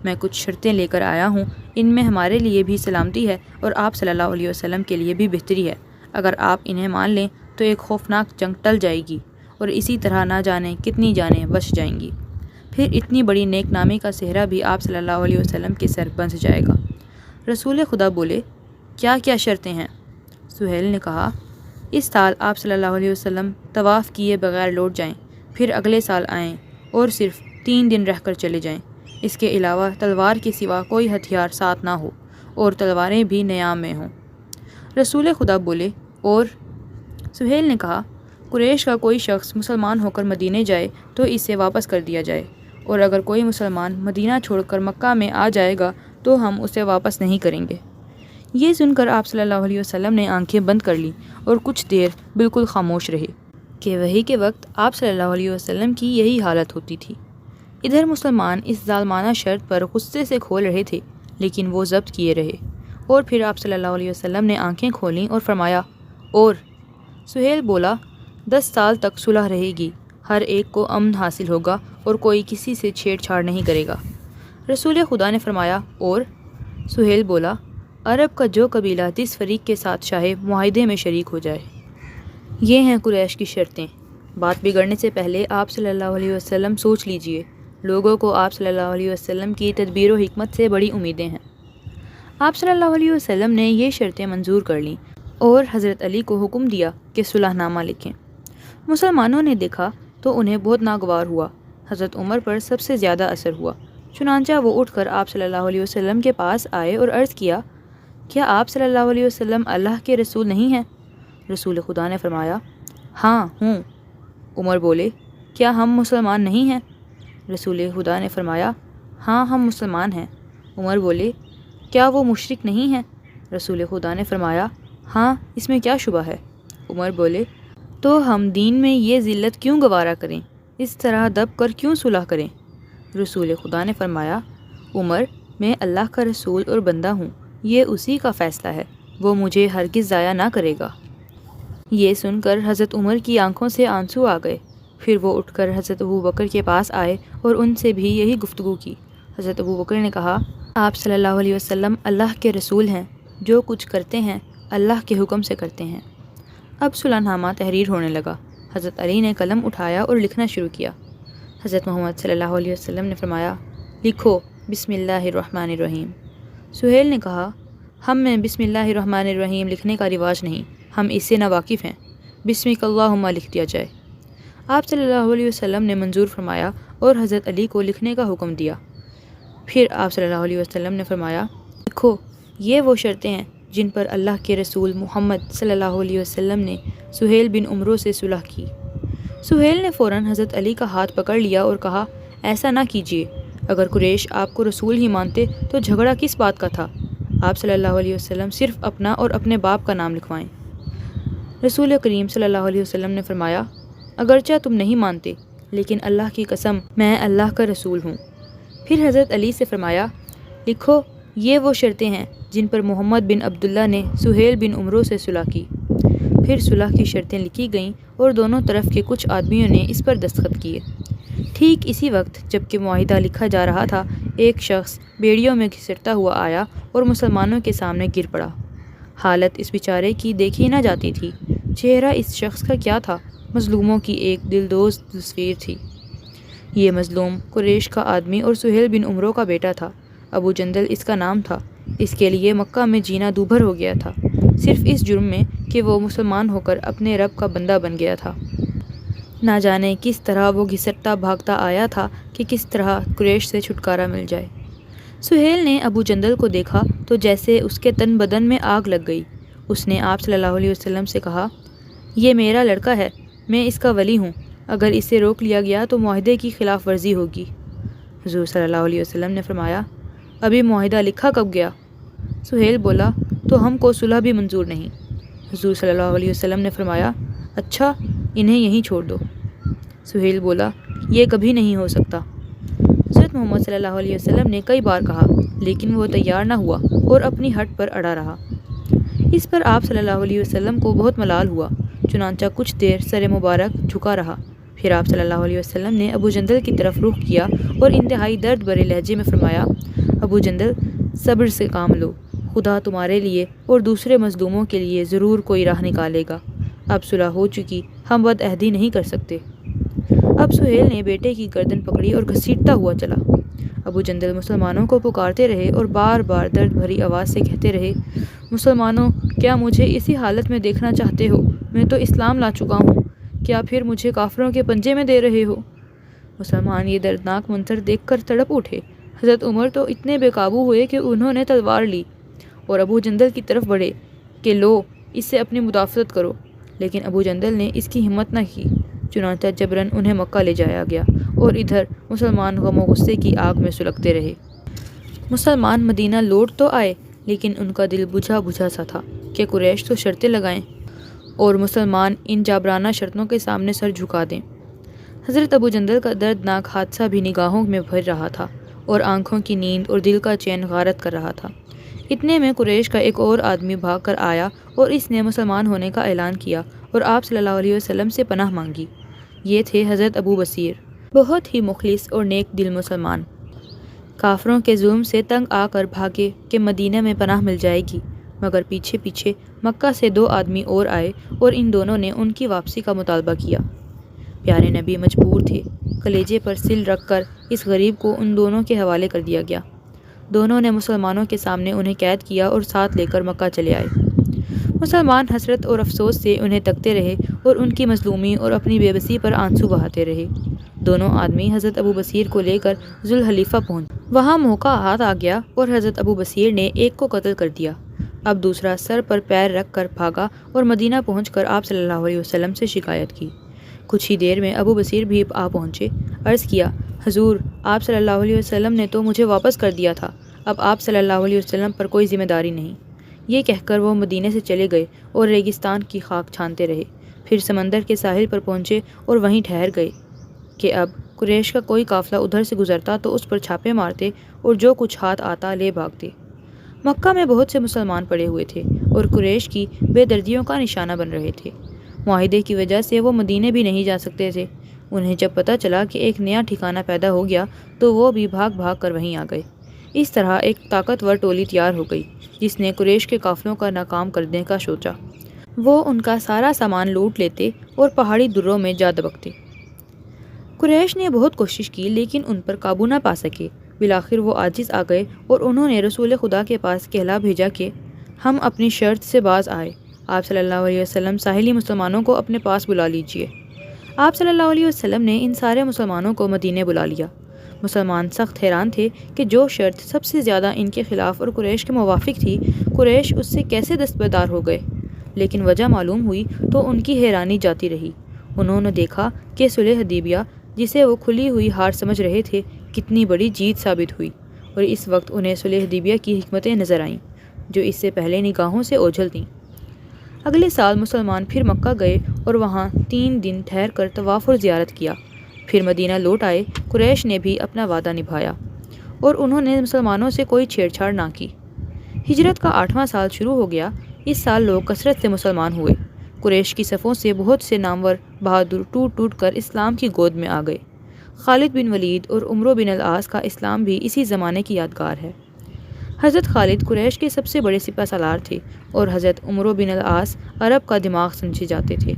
A: میں کچھ شرطیں لے کر آیا ہوں، ان میں ہمارے لیے بھی سلامتی ہے اور آپ صلی اللہ علیہ وسلم کے لیے بھی بہتری ہے۔ اگر آپ انہیں مان لیں تو ایک خوفناک جنگ ٹل جائے گی، اور اسی طرح نہ جانے کتنی جانیں بچ جائیں گی۔ پھر اتنی بڑی نیک نامی کا صحرا بھی آپ صلی اللہ علیہ وسلم کے سر بندھ جائے گا۔ رسول خدا بولے، کیا کیا شرطیں ہیں؟ سہیل نے کہا، اس سال آپ صلی اللہ علیہ وسلم طواف کیے بغیر لوٹ جائیں، پھر اگلے سال آئیں اور صرف 3 دن رہ کر چلے جائیں۔ اس کے علاوہ تلوار کے سوا کوئی ہتھیار ساتھ نہ ہو، اور تلواریں بھی نیام میں ہوں۔ رسول خدا بولے، اور؟ سہیل نے کہا، قریش کا کوئی شخص مسلمان ہو کر مدینے جائے تو اسے واپس کر دیا جائے، اور اگر کوئی مسلمان مدینہ چھوڑ کر مکہ میں آ جائے گا تو ہم اسے واپس نہیں کریں گے۔ یہ سن کر آپ صلی اللہ علیہ وسلم نے آنکھیں بند کر لیں اور کچھ دیر بالکل خاموش رہے کہ وحی کے وقت آپ صلی اللہ علیہ وسلم کی یہی حالت ہوتی تھی۔ ادھر مسلمان اس ظالمانہ شرط پر غصے سے کھول رہے تھے، لیکن وہ ضبط کیے رہے، اور پھر آپ صلی اللہ علیہ وسلم نے آنکھیں کھولیں اور فرمایا، اور؟ سہیل بولا، 10 سال تک صلح رہے گی، ہر ایک کو امن حاصل ہوگا اور کوئی کسی سے چھیڑ چھاڑ نہیں کرے گا۔ رسول خدا نے فرمایا، اور؟ سہیل بولا، عرب کا جو قبیلہ جس فریق کے ساتھ چاہے معاہدے میں شریک ہو جائے۔ یہ ہیں قریش کی شرطیں۔ بات بگڑنے سے پہلے آپ صلی اللہ علیہ وسلم سوچ لیجئے، لوگوں کو آپ صلی اللہ علیہ وسلم کی تدبیر و حکمت سے بڑی امیدیں ہیں۔ آپ صلی اللہ علیہ وسلم نے یہ شرطیں منظور کر لیں اور حضرت علی کو حکم دیا کہ صلح نامہ لکھیں۔ مسلمانوں نے دیکھا تو انہیں بہت ناگوار ہوا۔ حضرت عمر پر سب سے زیادہ اثر ہوا، چنانچہ وہ اٹھ کر آپ صلی اللہ علیہ وسلم کے پاس آئے اور عرض کیا، کیا آپ صلی اللہ علیہ وسلم اللہ کے رسول نہیں ہیں؟ رسول خدا نے فرمایا، ہاں ہوں۔ عمر بولے، کیا ہم مسلمان نہیں ہیں؟ رسول خدا نے فرمایا، ہاں ہم مسلمان ہیں۔ عمر بولے، کیا وہ مشرک نہیں ہیں؟ رسول خدا نے فرمایا، ہاں، اس میں کیا شبہ ہے؟ عمر بولے، تو ہم دین میں یہ ذلت کیوں گوارا کریں، اس طرح دب کر کیوں صلح کریں؟ رسول خدا نے فرمایا، عمر، میں اللہ کا رسول اور بندہ ہوں، یہ اسی کا فیصلہ ہے، وہ مجھے ہرگز ضائع نہ کرے گا۔ یہ سن کر حضرت عمر کی آنکھوں سے آنسو آ گئے۔ پھر وہ اٹھ کر حضرت ابوبکر کے پاس آئے اور ان سے بھی یہی گفتگو کی۔ حضرت ابوبکر نے کہا، آپ صلی اللہ علیہ وسلم اللہ کے رسول ہیں، جو کچھ کرتے ہیں اللہ کے حکم سے کرتے ہیں۔ اب صلح نامہ تحریر ہونے لگا۔ حضرت علی نے قلم اٹھایا اور لکھنا شروع کیا۔ حضرت محمد صلی اللہ علیہ وسلم نے فرمایا، لکھو، بسم اللہ الرحمن الرحیم۔ سہیل نے کہا، ہم میں بسم اللہ الرحمن الرحیم لکھنے کا رواج نہیں، ہم اس سے ناواقف ہیں، بسمک اللہم لکھ دیا جائے۔ آپ صلی اللہ علیہ وسلم نے منظور فرمایا اور حضرت علی کو لکھنے کا حکم دیا۔ پھر آپ صلی اللہ علیہ وسلم نے فرمایا، لکھو، یہ وہ شرطیں ہیں جن پر اللہ کے رسول محمد صلی اللہ علیہ وسلم نے سہیل بن عمرو سے صلح کی۔ سہیل نے فوراً حضرت علی کا ہاتھ پکڑ لیا اور کہا، ایسا نہ کیجیے، اگر قریش آپ کو رسول ہی مانتے تو جھگڑا کس بات کا تھا؟ آپ صلی اللہ علیہ وسلم صرف اپنا اور اپنے باپ کا نام لکھوائیں۔ رسول کریم صلی اللہ علیہ وسلم نے فرمایا، اگرچہ تم نہیں مانتے لیکن اللہ کی قسم میں اللہ کا رسول ہوں۔ پھر حضرت علی سے فرمایا، لکھو یہ وہ شرطیں ہیں جن پر محمد بن عبداللہ نے سہیل بن عمرو سے صلح کی۔ پھر صلح کی شرطیں لکھی گئیں اور دونوں طرف کے کچھ آدمیوں نے اس پر دستخط کیے۔ ٹھیک اسی وقت جب کہ معاہدہ لکھا جا رہا تھا، ایک شخص بیڑیوں میں گھسٹتا ہوا آیا اور مسلمانوں کے سامنے گر پڑا۔ حالت اس بیچارے کی دیکھی نہ جاتی تھی۔ چہرہ اس شخص کا کیا تھا؟ مظلوموں کی ایک دلدوز تصویر تھی۔ یہ مظلوم قریش کا آدمی اور سہیل بن عمرو کا بیٹا تھا۔ ابو جندل اس کا نام تھا۔ اس کے لیے مکہ میں جینا دوبھر ہو گیا تھا، صرف اس جرم میں کہ وہ مسلمان ہو کر اپنے رب کا بندہ بن گیا تھا۔ نہ جانے کس طرح وہ گھسٹتا بھاگتا آیا تھا کہ کس طرح قریش سے چھٹکارا مل جائے۔ سہیل نے ابو جندل کو دیکھا تو جیسے اس کے تن بدن میں آگ لگ گئی۔ اس نے آپ صلی اللہ علیہ وسلم سے کہا، یہ میرا لڑکا ہے، میں اس کا ولی ہوں، اگر اسے روک لیا گیا تو معاہدے کی خلاف ورزی ہوگی۔ حضور صلی اللہ علیہ وسلم نے فرمایا، ابھی معاہدہ لکھا کب گیا؟ سہیل بولا، تو ہم کو صلح بھی منظور نہیں۔ حضور صلی اللہ علیہ وسلم نے فرمایا، اچھا انہیں یہیں چھوڑ دو۔ سہیل بولا، یہ کبھی نہیں ہو سکتا۔ حضرت محمد صلی اللہ علیہ وسلم نے کئی بار کہا لیکن وہ تیار نہ ہوا اور اپنی ہٹ پر اڑا رہا۔ اس پر آپ صلی اللہ علیہ وسلم کو بہت ملال ہوا، چنانچہ کچھ دیر سر مبارک جھکا رہا۔ پھر آپ صلی اللہ علیہ وسلم نے ابو جندل کی طرف رخ کیا اور انتہائی درد بھرے لہجے میں فرمایا، ابو جندل صبر سے کام لو، خدا تمہارے لیے اور دوسرے مظلوموں کے لیے ضرور کوئی راہ نکالے گا۔ اب صلح ہو چکی، ہم بد عہدی نہیں کر سکتے۔ اب سہیل نے بیٹے کی گردن پکڑی اور گھسیٹتا ہوا چلا۔ ابو جندل مسلمانوں کو پکارتے رہے اور بار بار درد بھری آواز سے کہتے رہے، مسلمانوں کیا مجھے اسی حالت میں دیکھنا چاہتے ہو؟ میں تو اسلام لا چکا ہوں، کیا پھر مجھے کافروں کے پنجے میں دے رہے ہو؟ مسلمان یہ دردناک منظر دیکھ کر تڑپ اٹھے۔ حضرت عمر تو اتنے بے قابو ہوئے کہ انہوں نے تلوار لی اور ابو جندل کی طرف بڑھے کہ لو اس سے اپنی مدافعت کرو، لیکن ابو جندل نے اس کی ہمت نہ کی۔ چنانچہ جبراً انہیں مکہ لے جایا گیا اور ادھر مسلمان غم و غصے کی آگ میں سلگتے رہے۔ مسلمان مدینہ لوٹ تو آئے لیکن ان کا دل بجھا بجھا سا تھا کہ قریش تو شرطیں لگائیں اور مسلمان ان جابرانہ شرطوں کے سامنے سر جھکا دیں۔ حضرت ابو جندل کا دردناک حادثہ بھی نگاہوں میں بھر رہا تھا اور آنکھوں کی نیند اور دل کا چین غارت کر رہا تھا۔ اتنے میں قریش کا ایک اور آدمی بھاگ کر آیا اور اس نے مسلمان ہونے کا اعلان کیا اور آپ صلی اللہ علیہ وسلم سے پناہ مانگی۔ یہ تھے حضرت ابو بصیر، بہت ہی مخلص اور نیک دل مسلمان۔ کافروں کے ظلم سے تنگ آ کر بھاگے کہ مدینہ میں پناہ مل جائے گی، مگر پیچھے پیچھے مکہ سے 2 آدمی اور آئے اور ان دونوں نے ان کی واپسی کا مطالبہ کیا۔ پیارے نبی مجبور تھے، کلیجے پر سل رکھ کر اس غریب کو ان دونوں کے حوالے کر دیا گیا۔ دونوں نے مسلمانوں کے سامنے انہیں قید کیا اور ساتھ لے کر مکہ چلے آئے۔ مسلمان حسرت اور افسوس سے انہیں تکتے رہے اور ان کی مظلومی اور اپنی بے بسی پر آنسو بہاتے رہے۔ دونوں آدمی حضرت ابو بصیر کو لے کر ذوالحلیفہ پہنچے۔ وہاں موقع ہاتھ آ گیا اور حضرت ابو بصیر نے ایک کو قتل کر دیا۔ اب دوسرا سر پر پیر رکھ کر بھاگا اور مدینہ پہنچ کر آپ صلی اللہ علیہ وسلم سے شکایت کی۔ کچھ ہی دیر میں ابو بصیر بھی آ پہنچے۔ عرض کیا، حضور آپ صلی اللہ علیہ وسلم نے تو مجھے واپس کر دیا تھا، اب آپ صلی اللہ علیہ وسلم پر کوئی ذمہ داری نہیں۔ یہ کہہ کر وہ مدینے سے چلے گئے اور ریگستان کی خاک چھانتے رہے۔ پھر سمندر کے ساحل پر پہنچے اور وہیں ٹھہر گئے کہ اب قریش کا کوئی قافلہ ادھر سے گزرتا تو اس پر چھاپے مارتے اور جو کچھ ہاتھ آتا لے بھاگتے۔ مکہ میں بہت سے مسلمان پڑے ہوئے تھے اور قریش کی بے دردیوں کا نشانہ بن رہے تھے۔ معاہدے کی وجہ سے وہ مدینے بھی نہیں جا سکتے تھے۔ انہیں جب پتہ چلا کہ ایک نیا ٹھکانہ پیدا ہو گیا تو وہ بھی بھاگ بھاگ کر وہیں آ گئے۔ اس طرح ایک طاقتور ٹولی تیار ہو گئی جس نے قریش کے قافلوں کا ناکام کرنے کا سوچا۔ وہ ان کا سارا سامان لوٹ لیتے اور پہاڑی دروں میں جا دبکتے۔ قریش نے بہت کوشش کی لیکن ان پر قابو نہ پا سکے۔ بالآخر وہ عاجز آ گئے اور انہوں نے رسول خدا کے پاس کہلا بھیجا کہ ہم اپنی شرط سے باز آئے، آپ صلی اللہ علیہ وسلم ساحلی مسلمانوں کو اپنے پاس بلا لیجئے۔ آپ صلی اللہ علیہ وسلم نے ان سارے مسلمانوں کو مدینے بلا لیا۔ مسلمان سخت حیران تھے کہ جو شرط سب سے زیادہ ان کے خلاف اور قریش کے موافق تھی، قریش اس سے کیسے دستبردار ہو گئے۔ لیکن وجہ معلوم ہوئی تو ان کی حیرانی جاتی رہی۔ انہوں نے دیکھا کہ صلح حدیبیہ جسے وہ کھلی ہوئی ہار سمجھ رہے تھے کتنی بڑی جیت ثابت ہوئی، اور اس وقت انہیں صلح حدیبیہ کی حکمتیں نظر آئیں جو اس سے پہلے نگاہوں سے اوجھل تھیں۔ اگلے سال مسلمان پھر مکہ گئے اور وہاں 3 دن ٹھہر کر طواف اور زیارت کیا، پھر مدینہ لوٹ آئے۔ قریش نے بھی اپنا وعدہ نبھایا اور انہوں نے مسلمانوں سے کوئی چھیڑ چھاڑ نہ کی۔ ہجرت کا 8واں سال شروع ہو گیا۔ اس سال لوگ کثرت سے مسلمان ہوئے۔ قریش کی صفوں سے بہت سے نامور بہادر ٹوٹ ٹوٹ کر اسلام کی گود میں آ گئے۔ خالد بن ولید اور عمرو بن العاص کا اسلام بھی اسی زمانے کی یادگار ہے۔ حضرت خالد قریش کے سب سے بڑے سپہ سالار تھے اور حضرت عمرو بن العاص عرب کا دماغ سمجھے جاتے تھے۔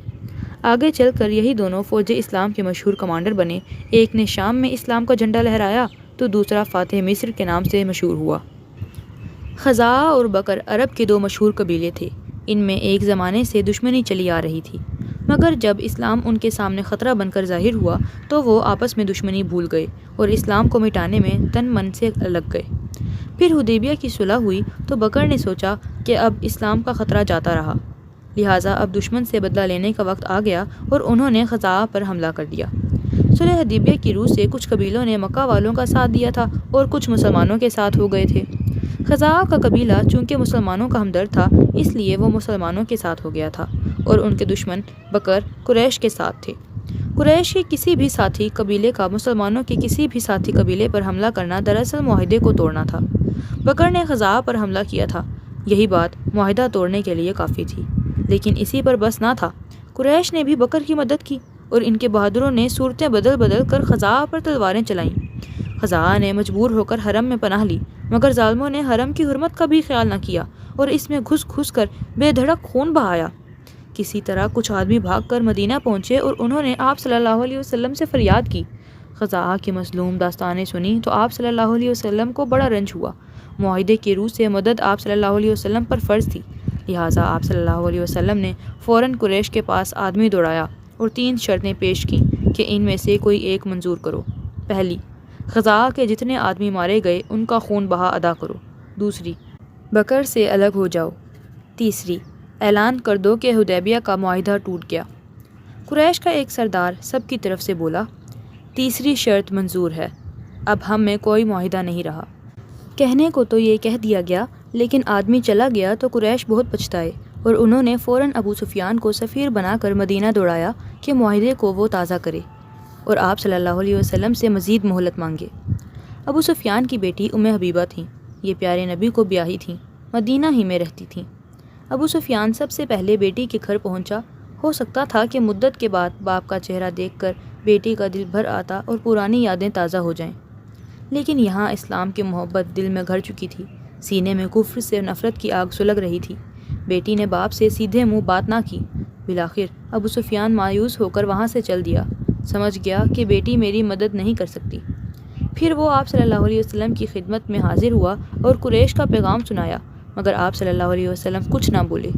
A: آگے چل کر یہی دونوں فوج اسلام کے مشہور کمانڈر بنے۔ ایک نے شام میں اسلام کا جھنڈا لہرایا تو دوسرا فاتح مصر کے نام سے مشہور ہوا۔ خزاعہ اور بکر عرب کے 2 مشہور قبیلے تھے۔ ان میں ایک زمانے سے دشمنی چلی آ رہی تھی، مگر جب اسلام ان کے سامنے خطرہ بن کر ظاہر ہوا تو وہ آپس میں دشمنی بھول گئے اور اسلام کو مٹانے میں تن من سے لگ گئے۔ پھر حدیبیہ کی صلح ہوئی تو بکر نے سوچا کہ اب اسلام کا خطرہ جاتا رہا، لہٰذا اب دشمن سے بدلہ لینے کا وقت آ گیا اور انہوں نے خزاعہ پر حملہ کر دیا۔ صلح حدیبیہ کی روح سے کچھ قبیلوں نے مکہ والوں کا ساتھ دیا تھا اور کچھ مسلمانوں کے ساتھ ہو گئے تھے۔ خزاعہ کا قبیلہ چونکہ مسلمانوں کا ہمدرد تھا اس لیے وہ مسلمانوں کے ساتھ ہو گیا تھا اور ان کے دشمن بکر قریش کے ساتھ تھے۔ قریش کے کسی بھی ساتھی قبیلے کا مسلمانوں کے کسی بھی ساتھی قبیلے پر حملہ کرنا دراصل معاہدے کو توڑنا تھا۔ بکر نے خزاعہ پر حملہ کیا تھا، یہی بات معاہدہ توڑنے کے لیے کافی تھی، لیکن اسی پر بس نہ تھا۔ قریش نے بھی بکر کی مدد کی اور ان کے بہادروں نے صورتیں بدل بدل کر خزاعہ پر تلواریں چلائیں۔ خزاعہ نے مجبور ہو کر حرم میں پناہ لی، مگر ظالموں نے حرم کی حرمت کا بھی خیال نہ کیا اور اس میں گھس گھس کر بے دھڑک خون بہایا۔ کسی طرح کچھ آدمی بھاگ کر مدینہ پہنچے اور انہوں نے آپ صلی اللہ علیہ وسلم سے فریاد کی۔ خزاعہ کی مظلوم داستانیں سنی تو آپ صلی اللہ علیہ وسلم کو بڑا رنج ہوا۔ معاہدے کی روح سے مدد آپ صلی اللہ علیہ وسلم پر فرض تھی، لہٰذا آپ صلی اللہ علیہ وسلم نے فوراً قریش کے پاس آدمی دوڑایا اور 3 شرطیں پیش کیں کہ ان میں سے کوئی ایک منظور کرو۔ پہلی، خزاعہ کے جتنے آدمی مارے گئے ان کا خون بہا ادا کرو۔ دوسری، بکر سے الگ ہو جاؤ۔ تیسری، اعلان کر دو کہ حدیبیہ کا معاہدہ ٹوٹ گیا۔ قریش کا ایک سردار سب کی طرف سے بولا، تیسری شرط منظور ہے، اب ہم میں کوئی معاہدہ نہیں رہا۔ کہنے کو تو یہ کہہ دیا گیا، لیکن آدمی چلا گیا تو قریش بہت پچھتائے اور انہوں نے فوراً ابو سفیان کو سفیر بنا کر مدینہ دوڑایا کہ معاہدے کو وہ تازہ کرے اور آپ صلی اللہ علیہ وسلم سے مزید مہلت مانگے۔ ابو سفیان کی بیٹی ام حبیبہ تھیں، یہ پیارے نبی کو بیاہی تھیں، مدینہ ہی میں رہتی تھیں۔ ابو سفیان سب سے پہلے بیٹی کے گھر پہنچا۔ ہو سکتا تھا کہ مدت کے بعد باپ کا چہرہ دیکھ کر بیٹی کا دل بھر آتا اور پرانی یادیں تازہ ہو جائیں، لیکن یہاں اسلام کی محبت دل میں گھر چکی تھی، سینے میں کفر سے نفرت کی آگ سلگ رہی تھی۔ بیٹی نے باپ سے سیدھے منہ بات نہ کی۔ بالآخر ابو سفیان مایوس ہو کر وہاں سے چل دیا، سمجھ گیا کہ بیٹی میری مدد نہیں کر سکتی۔ پھر وہ آپ صلی اللہ علیہ وسلم کی خدمت میں حاضر ہوا اور قریش کا پیغام سنایا، مگر آپ صلی اللہ علیہ وسلم کچھ نہ بولے۔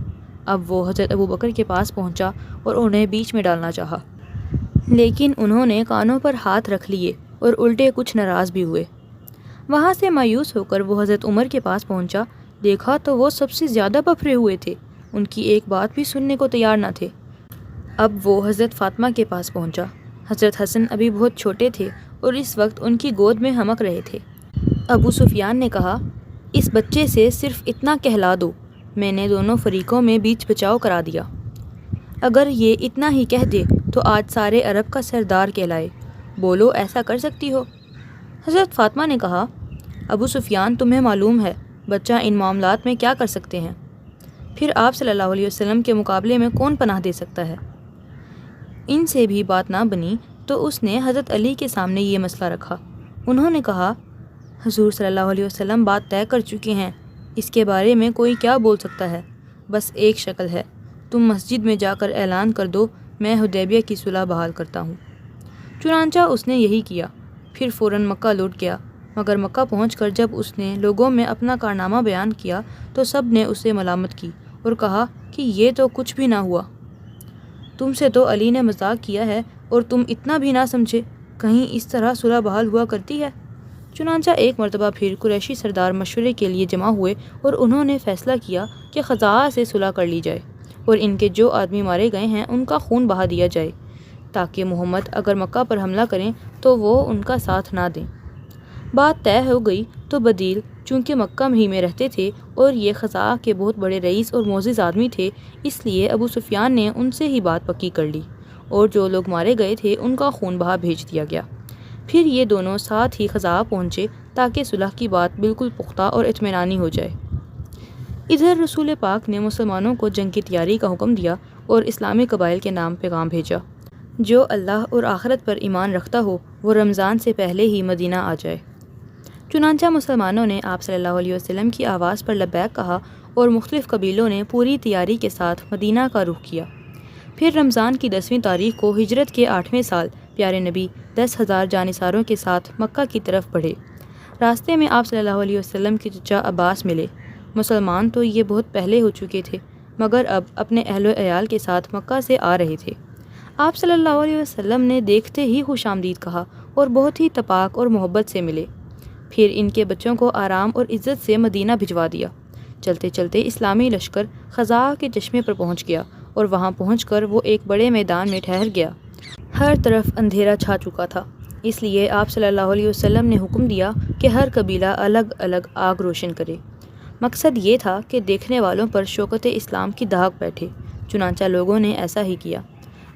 A: اب وہ حضرت ابو بکر کے پاس پہنچا اور انہیں بیچ میں ڈالنا چاہا، لیکن انہوں نے کانوں پر ہاتھ رکھ لیے اور الٹے کچھ ناراض بھی ہوئے۔ وہاں سے مایوس ہو کر وہ حضرت عمر کے پاس پہنچا، دیکھا تو وہ سب سے زیادہ بفرے ہوئے تھے، ان کی ایک بات بھی سننے کو تیار نہ تھے۔ اب وہ حضرت فاطمہ کے پاس پہنچا۔ حضرت حسن ابھی بہت چھوٹے تھے اور اس وقت ان کی گود میں ہمک رہے تھے۔ ابو سفیان نے کہا، اس بچے سے صرف اتنا کہلا دو، میں نے دونوں فریقوں میں بیچ بچاؤ کرا دیا۔ اگر یہ اتنا ہی کہہ دے تو آج سارے عرب کا سردار کہلائے، بولو ایسا کر سکتی ہو؟ حضرت فاطمہ نے کہا، ابو سفیان تمہیں معلوم ہے بچہ ان معاملات میں کیا کر سکتے ہیں، پھر آپ صلی اللہ علیہ وسلم کے مقابلے میں کون پناہ دے سکتا ہے؟ ان سے بھی بات نہ بنی تو اس نے حضرت علی کے سامنے یہ مسئلہ رکھا۔ انہوں نے کہا، حضور صلی اللہ علیہ وسلم بات طے کر چکے ہیں، اس کے بارے میں کوئی کیا بول سکتا ہے؟ بس ایک شکل ہے، تم مسجد میں جا کر اعلان کر دو میں حدیبیہ کی صلح بحال کرتا ہوں۔ چنانچہ اس نے یہی کیا، پھر فوراً مکہ لوٹ گیا، مگر مکہ پہنچ کر جب اس نے لوگوں میں اپنا کارنامہ بیان کیا تو سب نے اسے ملامت کی اور کہا کہ یہ تو کچھ بھی نہ ہوا، تم سے تو علی نے مذاق کیا ہے اور تم اتنا بھی نہ سمجھے، کہیں اس طرح صلح بحال ہوا کرتی ہے؟ چنانچہ ایک مرتبہ پھر قریشی سردار مشورے کے لیے جمع ہوئے اور انہوں نے فیصلہ کیا کہ خزاعہ سے صلح کر لی جائے اور ان کے جو آدمی مارے گئے ہیں ان کا خون بہا دیا جائے، تاکہ محمد اگر مکہ پر حملہ کریں تو وہ ان کا ساتھ نہ دیں۔ بات طے ہو گئی تو بدیل چونکہ مکہ ہی میں رہتے تھے اور یہ خزاعہ کے بہت بڑے رئیس اور معزز آدمی تھے، اس لیے ابو سفیان نے ان سے ہی بات پکی کر لی اور جو لوگ مارے گئے تھے ان کا خون بہا بھیج دیا گیا۔ پھر یہ دونوں ساتھ ہی خزاعہ پہنچے تاکہ صلح کی بات بالکل پختہ اور اطمینانی ہو جائے۔ ادھر رسول پاک نے مسلمانوں کو جنگ کی تیاری کا حکم دیا اور اسلامی قبائل کے نام پیغام بھیجا، جو اللہ اور آخرت پر ایمان رکھتا ہو وہ رمضان سے پہلے ہی مدینہ آ جائے۔ چنانچہ مسلمانوں نے آپ صلی اللہ علیہ وسلم کی آواز پر لبیک کہا اور مختلف قبیلوں نے پوری تیاری کے ساتھ مدینہ کا رخ کیا۔ پھر رمضان کی 10ویں تاریخ کو ہجرت کے 8ویں سال پیارے نبی 10,000 جانثاروں کے ساتھ مکہ کی طرف بڑھے۔ راستے میں آپ صلی اللہ علیہ وسلم کے چچا عباس ملے۔ مسلمان تو یہ بہت پہلے ہو چکے تھے مگر اب اپنے اہل و عیال کے ساتھ مکہ سے آ رہے تھے۔ آپ صلی اللہ علیہ وسلم نے دیکھتے ہی خوش آمدید کہا اور بہت ہی تپاک اور محبت سے ملے۔ پھر ان کے بچوں کو آرام اور عزت سے مدینہ بھجوا دیا۔ چلتے چلتے اسلامی لشکر خزاعہ کے چشمے پر پہنچ گیا اور وہاں پہنچ کر وہ ایک بڑے میدان میں ٹھہر گیا۔ ہر طرف اندھیرا چھا چکا تھا، اس لیے آپ صلی اللہ علیہ وسلم نے حکم دیا کہ ہر قبیلہ الگ الگ آگ روشن کرے۔ مقصد یہ تھا کہ دیکھنے والوں پر شوکت اسلام کی داغ بیٹھے۔ چنانچہ لوگوں نے ایسا ہی کیا۔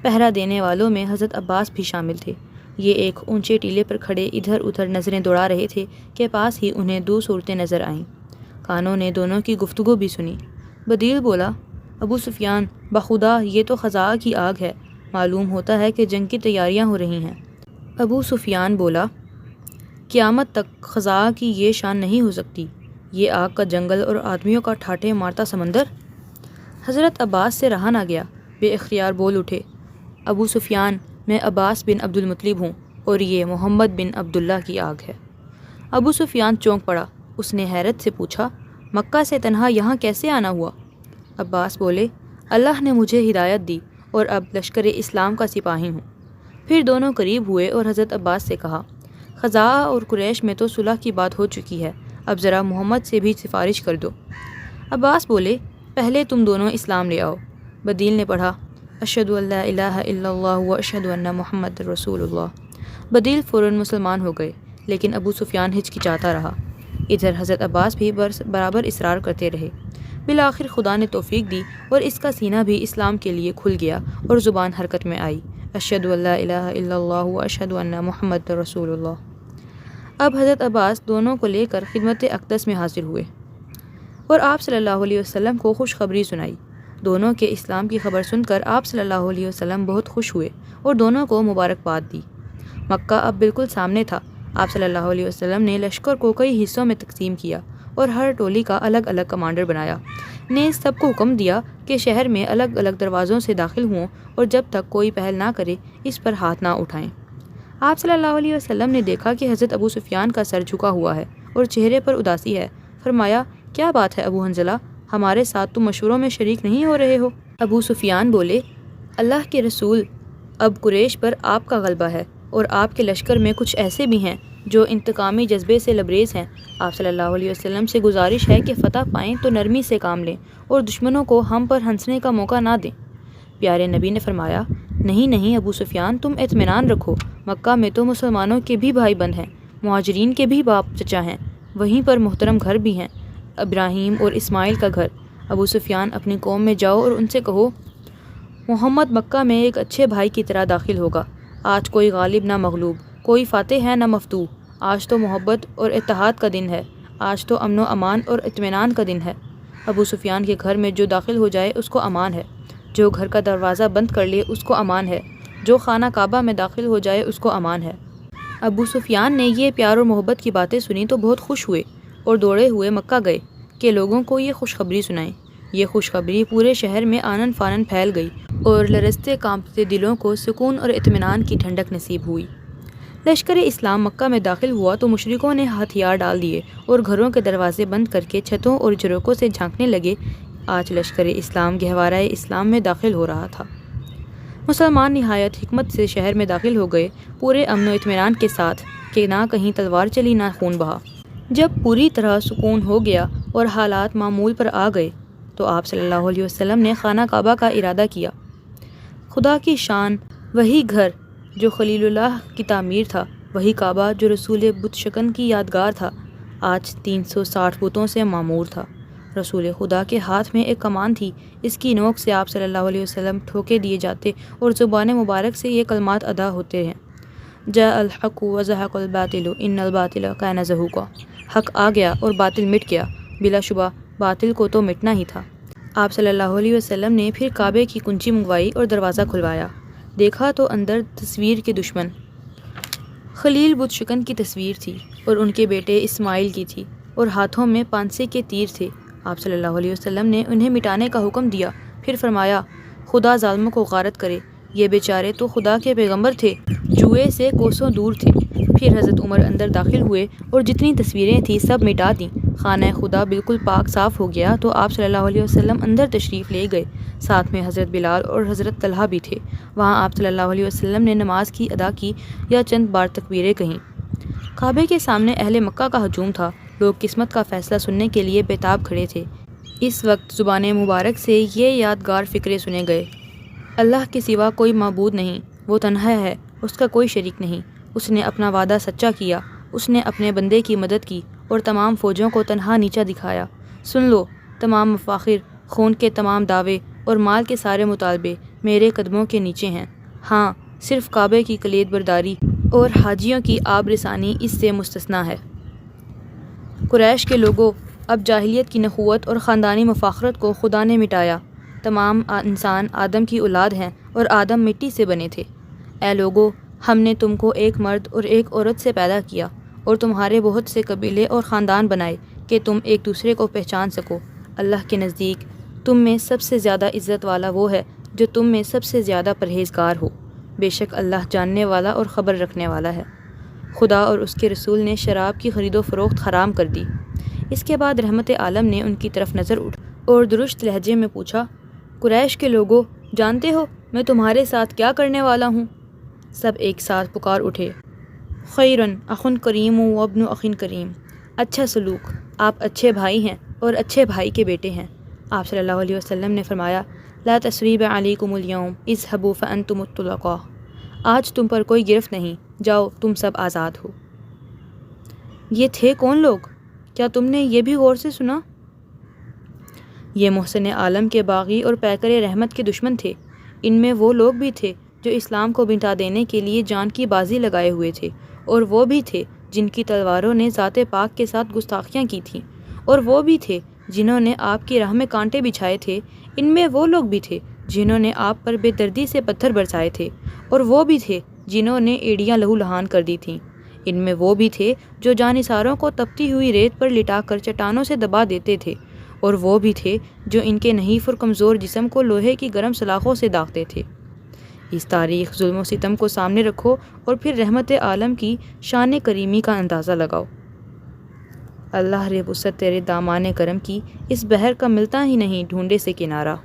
A: پہرا دینے والوں میں حضرت عباس بھی شامل تھے۔ یہ ایک اونچے ٹیلے پر کھڑے ادھر ادھر نظریں دوڑا رہے تھے کہ پاس ہی انہیں دو صورتیں نظر آئیں۔ کانوں نے دونوں کی گفتگو بھی سنی۔ بدیل بولا، ابو سفیان، بخدا یہ تو خزاعہ کی آگ ہے، معلوم ہوتا ہے کہ جنگ کی تیاریاں ہو رہی ہیں۔ ابو سفیان بولا، قیامت تک خزاعہ کی یہ شان نہیں ہو سکتی، یہ آگ کا جنگل اور آدمیوں کا ٹھاٹھے مارتا سمندر۔ حضرت عباس سے رہا نہ گیا، بے اختیار بول اٹھے، ابو سفیان، میں عباس بن عبد المطلب ہوں اور یہ محمد بن عبداللہ کی آگ ہے۔ ابو سفیان چونک پڑا۔ اس نے حیرت سے پوچھا، مکہ سے تنہا یہاں کیسے آنا ہوا؟ عباس بولے، اللہ نے مجھے ہدایت دی اور اب لشکر اسلام کا سپاہی ہوں۔ پھر دونوں قریب ہوئے اور حضرت عباس سے کہا، خزاعہ اور قریش میں تو صلح کی بات ہو چکی ہے، اب ذرا محمد سے بھی سفارش کر دو۔ عباس بولے، پہلے تم دونوں اسلام لے آؤ۔ بدیل نے پڑھا، اشہد ان لا الہ الا اللہ و اشہد ان محمد رسول اللہ۔ بدیل فوراً مسلمان ہو گئے، لیکن ابو سفیان ہچکچاتا رہا۔ ادھر حضرت عباس بھی برابر اصرار کرتے رہے۔ بالآخر خدا نے توفیق دی اور اس کا سینہ بھی اسلام کے لیے کھل گیا اور زبان حرکت میں آئی، اشہد ان لا الہ الا اللہ و اشہد ان محمد رسول اللہ۔ اب حضرت عباس دونوں کو لے کر خدمت اقدس میں حاضر ہوئے اور آپ صلی اللہ علیہ وسلم کو خوشخبری سنائی۔ دونوں کے اسلام کی خبر سن کر آپ صلی اللہ علیہ وسلم بہت خوش ہوئے اور دونوں کو مبارکباد دی۔ مکہ اب بالکل سامنے تھا۔ آپ صلی اللہ علیہ وسلم نے لشکر کو کئی حصوں میں تقسیم کیا اور ہر ٹولی کا الگ الگ کمانڈر بنایا۔ نیز سب کو حکم دیا کہ شہر میں الگ الگ دروازوں سے داخل ہوں اور جب تک کوئی پہل نہ کرے اس پر ہاتھ نہ اٹھائیں۔ آپ صلی اللہ علیہ وسلم نے دیکھا کہ حضرت ابو سفیان کا سر جھکا ہوا ہے اور چہرے پر اداسی ہے۔ فرمایا، کیا بات ہے ابو حنظلہ، ہمارے ساتھ تم مشوروں میں شریک نہیں ہو رہے ہو؟ ابو سفیان بولے، اللہ کے رسول، اب قریش پر آپ کا غلبہ ہے اور آپ کے لشکر میں کچھ ایسے بھی ہیں جو انتقامی جذبے سے لبریز ہیں۔ آپ صلی اللہ علیہ وسلم سے گزارش ہے کہ فتح پائیں تو نرمی سے کام لیں اور دشمنوں کو ہم پر ہنسنے کا موقع نہ دیں۔ پیارے نبی نے فرمایا، نہیں نہیں ابو سفیان، تم اطمینان رکھو، مکہ میں تو مسلمانوں کے بھی بھائی بند ہیں، مہاجرین کے بھی باپ چچا ہیں، وہیں پر محترم گھر بھی ہیں، ابراہیم اور اسماعیل کا گھر۔ ابو سفیان، اپنی قوم میں جاؤ اور ان سے کہو، محمد مکہ میں ایک اچھے بھائی کی طرح داخل ہوگا۔ آج کوئی غالب نہ مغلوب، کوئی فاتح ہے نہ مفتوح، آج تو محبت اور اتحاد کا دن ہے، آج تو امن و امان اور اطمینان کا دن ہے۔ ابو سفیان کے گھر میں جو داخل ہو جائے اس کو امان ہے، جو گھر کا دروازہ بند کر لے اس کو امان ہے، جو خانہ کعبہ میں داخل ہو جائے اس کو امان ہے۔ ابو سفیان نے یہ پیار اور محبت کی باتیں سنی تو بہت خوش ہوئے اور دوڑے ہوئے مکہ گئے کہ لوگوں کو یہ خوشخبری سنائیں۔ یہ خوشخبری پورے شہر میں آنن فانن پھیل گئی اور لرزتے کانپتے دلوں کو سکون اور اطمینان کی ٹھنڈک نصیب ہوئی۔ لشکر اسلام مکہ میں داخل ہوا تو مشرکوں نے ہتھیار ڈال دیے اور گھروں کے دروازے بند کر کے چھتوں اور جھروکوں سے جھانکنے لگے۔ آج لشکر اسلام گہوارہ اسلام میں داخل ہو رہا تھا۔ مسلمان نہایت حکمت سے شہر میں داخل ہو گئے، پورے امن و اطمینان کے ساتھ کہ نہ کہیں تلوار چلی نہ خون بہا۔ جب پوری طرح سکون ہو گیا اور حالات معمول پر آ گئے تو آپ صلی اللہ علیہ وسلم نے خانہ کعبہ کا ارادہ کیا۔ خدا کی شان، وہی گھر جو خلیل اللہ کی تعمیر تھا، وہی کعبہ جو رسول بت شکن کی یادگار تھا آج 360 بتوں سے معمور تھا۔ رسول خدا کے ہاتھ میں ایک کمان تھی، اس کی نوک سے آپ صلی اللہ علیہ وسلم ٹھوکے دیے جاتے اور زبان مبارک سے یہ کلمات ادا ہوتے ہیں: جاء الحق وزهق الباطل ان الباطل کان زہوقا۔ حق آ گیا اور باطل مٹ گیا، بلا شبہ باطل کو تو مٹنا ہی تھا۔ آپ صلی اللہ علیہ وسلم نے پھر کعبے کی کنچی منگوائی اور دروازہ کھلوایا۔ دیکھا تو اندر تصویر کے دشمن خلیل بت شکن کی تصویر تھی اور ان کے بیٹے اسماعیل کی تھی، اور ہاتھوں میں پانسے کے تیر تھے۔ آپ صلی اللہ علیہ وسلم نے انہیں مٹانے کا حکم دیا، پھر فرمایا: خدا ظالموں کو غارت کرے، یہ بیچارے تو خدا کے پیغمبر تھے، جوئے سے کوسوں دور تھے۔ پھر حضرت عمر اندر داخل ہوئے اور جتنی تصویریں تھیں سب مٹا دیں۔ خانہ خدا بالکل پاک صاف ہو گیا تو آپ صلی اللہ علیہ وسلم اندر تشریف لے گئے۔ ساتھ میں حضرت بلال اور حضرت طلحہ بھی تھے۔ وہاں آپ صلی اللہ علیہ وسلم نے نماز کی ادا کی یا چند بار تکبیریں کہیں۔ کعبے کے سامنے اہل مکہ کا ہجوم تھا، لوگ قسمت کا فیصلہ سننے کے لیے بے تاب کھڑے تھے۔ اس وقت زبان مبارک سے یہ یادگار فقرے سنے گئے: اللہ کے سوا کوئی معبود نہیں، وہ تنہا ہے، اس کا کوئی شریک نہیں، اس نے اپنا وعدہ سچا کیا، اس نے اپنے بندے کی مدد کی اور تمام فوجوں کو تنہا نیچا دکھایا۔ سن لو، تمام مفاخر، خون کے تمام دعوے اور مال کے سارے مطالبے میرے قدموں کے نیچے ہیں۔ ہاں، صرف کعبے کی کلید برداری اور حاجیوں کی آب رسانی اس سے مستثنیٰ ہے۔ قریش کے لوگوں، اب جاہلیت کی نخوت اور خاندانی مفاخرت کو خدا نے مٹایا۔ تمام انسان آدم کی اولاد ہیں اور آدم مٹی سے بنے تھے۔ اے لوگو، ہم نے تم کو ایک مرد اور ایک عورت سے پیدا کیا اور تمہارے بہت سے قبیلے اور خاندان بنائے کہ تم ایک دوسرے کو پہچان سکو۔ اللہ کے نزدیک تم میں سب سے زیادہ عزت والا وہ ہے جو تم میں سب سے زیادہ پرہیزگار ہو۔ بے شک اللہ جاننے والا اور خبر رکھنے والا ہے۔ خدا اور اس کے رسول نے شراب کی خرید و فروخت حرام کر دی۔ اس کے بعد رحمت عالم نے ان کی طرف نظر اٹھائی اور درشت لہجے میں پوچھا: قریش کے لوگو، جانتے ہو میں تمہارے ساتھ کیا کرنے والا ہوں؟ سب ایک ساتھ پکار اٹھے: خیرن اخن کریم و ابن اخن کریم۔ اچھا سلوک، آپ اچھے بھائی ہیں اور اچھے بھائی کے بیٹے ہیں۔ آپ صلی اللہ علیہ وسلم نے فرمایا: لا تثریب علیکم اليوم اذهبوا فانتم الطلقاء۔ آج تم پر کوئی گرفت نہیں، جاؤ تم سب آزاد ہو۔ یہ تھے کون لوگ؟ کیا تم نے یہ بھی غور سے سنا؟ یہ محسن عالم کے باغی اور پیکر رحمت کے دشمن تھے۔ ان میں وہ لوگ بھی تھے جو اسلام کو مٹا دینے کے لیے جان کی بازی لگائے ہوئے تھے، اور وہ بھی تھے جن کی تلواروں نے ذات پاک کے ساتھ گستاخیاں کی تھیں، اور وہ بھی تھے جنہوں نے آپ کی راہ میں کانٹے بچھائے تھے۔ ان میں وہ لوگ بھی تھے جنہوں نے آپ پر بے دردی سے پتھر برسائے تھے، اور وہ بھی تھے جنہوں نے ایڑیاں لہو لہان کر دی تھیں۔ ان میں وہ بھی تھے جو جانثاروں کو تپتی ہوئی ریت پر لٹا کر چٹانوں سے دبا دیتے تھے، اور وہ بھی تھے جو ان کے نحیف اور کمزور جسم کو لوہے کی گرم سلاخوں سے داغتے تھے۔ اس تاریخ، ظلم و ستم کو سامنے رکھو اور پھر رحمت عالم کی شان کریمی کا اندازہ لگاؤ۔ اللہ رب العزت تیرے دامان کرم کی اس بحر کا ملتا ہی نہیں ڈھونڈے سے کنارہ۔